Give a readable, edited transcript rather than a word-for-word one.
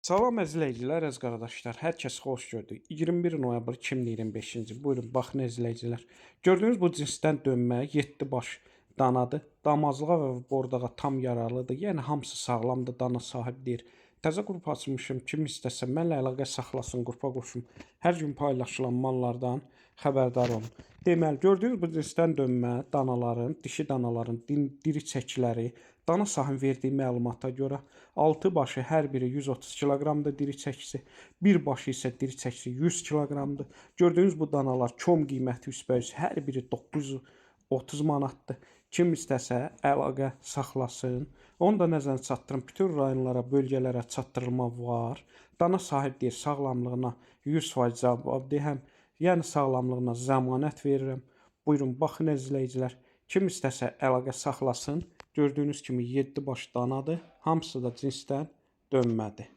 Salam əzizləyicilər, əziz qardaşlar, hər kəs xoş gördük. 21 noyabr 2025-ci. Buyurun, baxın əzizləyicilər. Gördüyünüz bu cinsdən dönmə 7 baş danadır. Damazlığa və bordağa tam yararlıdır. Yəni hamısı sağlamdır, dana sahibdir. Təzə qrup açmışım. Kim istəsə mənlə əlaqə saxlasın, qrupa qoşum. Hər gün paylaşılan mallardan xəbərdar olun. Deməli, gördüyünüz bu cinsdən dönmə danaların, dişi danaların diri çəkiləri, dana sahibinin verdiyi məlumata görə 6 başı hər biri 130 kiloqramdır diri çəkisi, bir başı isə diri çəkisi 100 kiloqramdır. Gördüyünüz bu danalar kom qiyməti üsbəüz hər biri 930 manatdır. Kim istəsə əlaqə saxlasın. Onu da nəzərə çatdırın. Bütün rayonlara, bölgələrə çatdırılma var. Dana sahibdir, sağlamlığına 100% cavabdehəm. Yəni sağlamlığına zəmanət verirəm. Buyurun, baxın əzizləyicilər. Kim istəsə əlaqə saxlasın. Gördüyünüz kimi 7 baş danadır. Hamısı da cinsdən dönmədir.